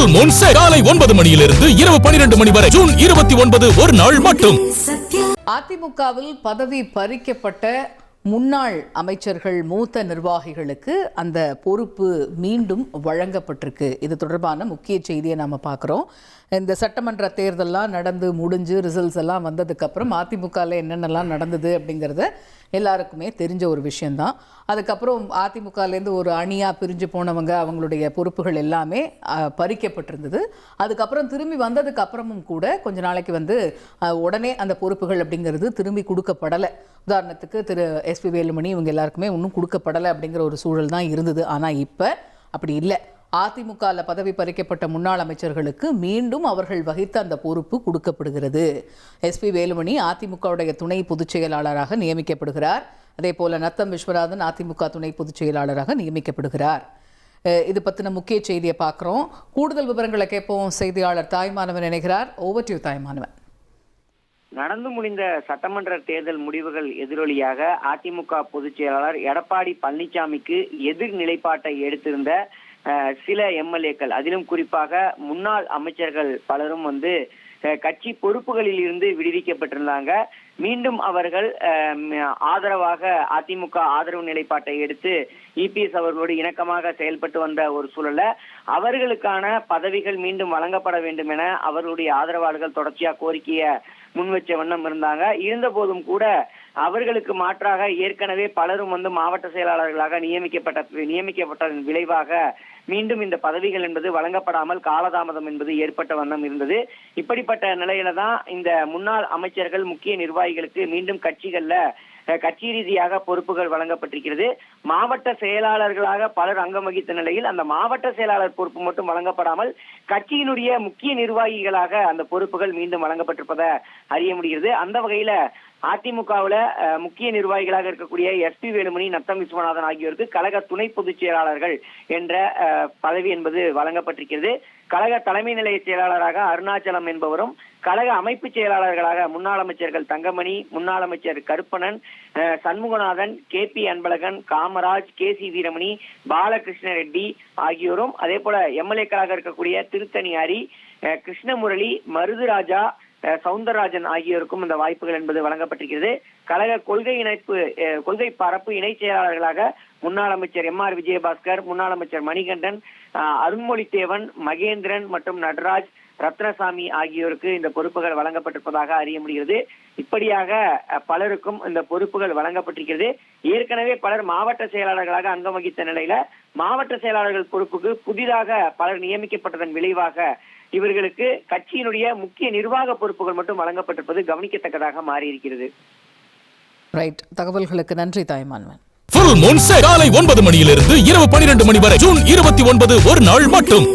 Full Moon Sale காலை 9 மணியிலிருந்து இரவு 12 மணி வரை ஜூன் 29 ஒரு நாள் மட்டும். அதிமுகவில் பதவி பறிக்கப்பட்ட முன்னாள் அமைச்சர்கள் மூத்த நிர்வாகிகளுக்கு அந்த பொறுப்பு மீண்டும் வழங்கப்பட்டிருக்கு. இது தொடர்பான முக்கிய செய்தியை நாம பார்க்குறோம். இந்த சட்டமன்ற தேர்தல்லாம் நடந்து முடிஞ்சு ரிசல்ட்ஸ் எல்லாம் வந்ததுக்கப்புறம் அதிமுகவில் என்னென்னலாம் நடந்தது அப்படிங்கிறத எல்லாருக்குமே தெரிஞ்ச ஒரு விஷயந்தான். அதுக்கப்புறம் அதிமுகலேருந்து ஒரு அணியாக பிரிஞ்சு போனவங்க அவங்களுடைய பொறுப்புகள் எல்லாமே பறிக்கப்பட்டிருந்தது. அதுக்கப்புறம் திரும்பி வந்ததுக்கு அப்புறமும் கூட கொஞ்ச நாளைக்கு உடனே அந்த பொறுப்புகள் அப்படிங்கிறது திரும்பி கொடுக்கப்படலை. உதாரணத்துக்கு திரு எஸ்பி வேலுமணி இவங்க எல்லாருக்குமே இன்னும் கொடுக்கப்படலை அப்படிங்கிற ஒரு சூழல் தான் இருந்தது. ஆனால் இப்போ அப்படி இல்லை. அதிமுகவில் பதவி பறிக்கப்பட்ட முன்னாள் அமைச்சர்களுக்கு மீண்டும் அவர்கள் வகித்த அந்த பொறுப்பு கொடுக்கப்படுகிறது. எஸ்பி வேலுமணி அதிமுகவுடைய துணை பொதுச் செயலாளராக நியமிக்கப்படுகிறார். அதே போல நத்தம் விஸ்வநாதன் அதிமுக துணை பொதுச் செயலாளராக நியமிக்கப்படுகிறார். இது பற்றின முக்கிய செய்தியை பார்க்குறோம். கூடுதல் விவரங்களை கேட்போம். செய்தியாளர் தாய்மானவன் இணைகிறார். Over to you Thayumanavan. நடந்து முடிந்த சட்டமன்ற தேர்தல் முடிவுகள் எதிரொலியாக அதிமுக பொதுச் செயலாளர் எடப்பாடி பழனிசாமிக்கு எதிர் நிலைப்பாட்டை எடுத்திருந்த சில எம்எல்ஏக்கள், அதிலும் குறிப்பாக முன்னாள் அமைச்சர்கள் பலரும் கட்சி பொறுப்புகளில் இருந்து விடுவிக்கப்பட்டிருந்தாங்க. மீண்டும் அவர்கள் ஆதரவாக அதிமுக ஆதரவு நிலைப்பாட்டை எடுத்து இபிஎஸ் அவர்களோடு இணக்கமாக செயல்பட்டு வந்த ஒரு சூழல்ல அவர்களுக்கான பதவிகள் மீண்டும் வழங்கப்பட வேண்டும் என அவர்களுடைய ஆதரவாளர்கள் தொடர்ச்சியாக கோரிக்கையை முன்வச்ச வண்ணம் இருந்தாங்க. இருந்த போதும் கூட அவர்களுக்கு மாற்றாக ஏற்கனவே பலரும் மாவட்ட செயலாளர்களாக நியமிக்கப்பட்டதன் விளைவாக மீண்டும் இந்த பதவிகள் என்பது வழங்கப்படாமல் காலதாமதம் என்பது ஏற்பட்ட வண்ணம் இருந்தது. இப்படிப்பட்ட நிலையில தான் இந்த முன்னாள் அமைச்சர்கள் முக்கிய நிர்வாகிகளுக்கு மீண்டும் கட்சி ரீதியாக பொறுப்புகள் வழங்கப்பட்டிருக்கிறது. மாவட்ட செயலாளர்களாக பலர் அங்கம் வகித்த நிலையில் அந்த மாவட்ட செயலாளர் பொறுப்பு மட்டும் வழங்கப்படாமல் கட்சியினுடைய முக்கிய நிர்வாகிகளாக அந்த பொறுப்புகள் மீண்டும் வழங்கப்பட்டிருப்பதை அறிய முடிகிறது. அந்த வகையில அதிமுகவுல முக்கிய நிர்வாகிகளாக இருக்கக்கூடிய எஸ்பி வேலுமணி, நத்தம் விஸ்வநாதன் ஆகியோருக்கு கழக துணை பொதுச் செயலாளர்கள் என்ற பதவி என்பது வழங்கப்பட்டிருக்கிறது. கழக தலைமை நிலைய செயலாளராக அருணாச்சலம் என்பவரும், கழக அமைப்பு செயலாளர்களாக முன்னாள் அமைச்சர்கள் தங்கமணி, முன்னாள் அமைச்சர் கருப்பணன், சண்முகநாதன், KP அன்பழகன், காமராஜ், KC வீரமணி, பாலகிருஷ்ண ரெட்டி ஆகியோரும், அதே போல எம்எல்ஏக்களாக இருக்கக்கூடிய திருத்தணியாரி, கிருஷ்ணமுரளி, மருதுராஜா, சவுந்தரராஜன் ஆகியோருக்கும் இந்த வாய்ப்புகள் என்பது வழங்கப்பட்டிருக்கிறது. கழக கொள்கை பரப்பு இணை செயலாளர்களாக முன்னாள் அமைச்சர் MR விஜயபாஸ்கர், முன்னாள் அமைச்சர் மணிகண்டன், அருண்மொழித்தேவன், மகேந்திரன் மற்றும் நடராஜ், ரத்னசாமி ஆகியோருக்கு இந்த பொறுப்புகள் வழங்கப்பட்டிருப்பதாக அறிய முடிகிறது. இப்படியாக பலருக்கும் இந்த பொறுப்புகள் வழங்கப்பட்டிருக்கிறது. ஏற்கனவே பலர் மாவட்ட செயலாளர்களாக அங்கம் வகித்த நிலையில மாவட்ட செயலாளர்கள் பொறுப்புக்கு புதிதாக பலர் நியமிக்கப்பட்டதன் விளைவாக இவர்களுக்கு கட்சியினுடைய முக்கிய நிர்வாக பொறுப்புகள் மட்டும் வழங்கப்பட்டிருப்பது கவனிக்கத்தக்கதாக மாறி இருக்கிறது. ரைட், தகவல்களுக்கு நன்றி தாய்மானவன். Full Moon Sale காலை 9 மணியிலிருந்து இரவு 12 மணி வரை ஜூன் 29 ஒரு நாள் மட்டும்.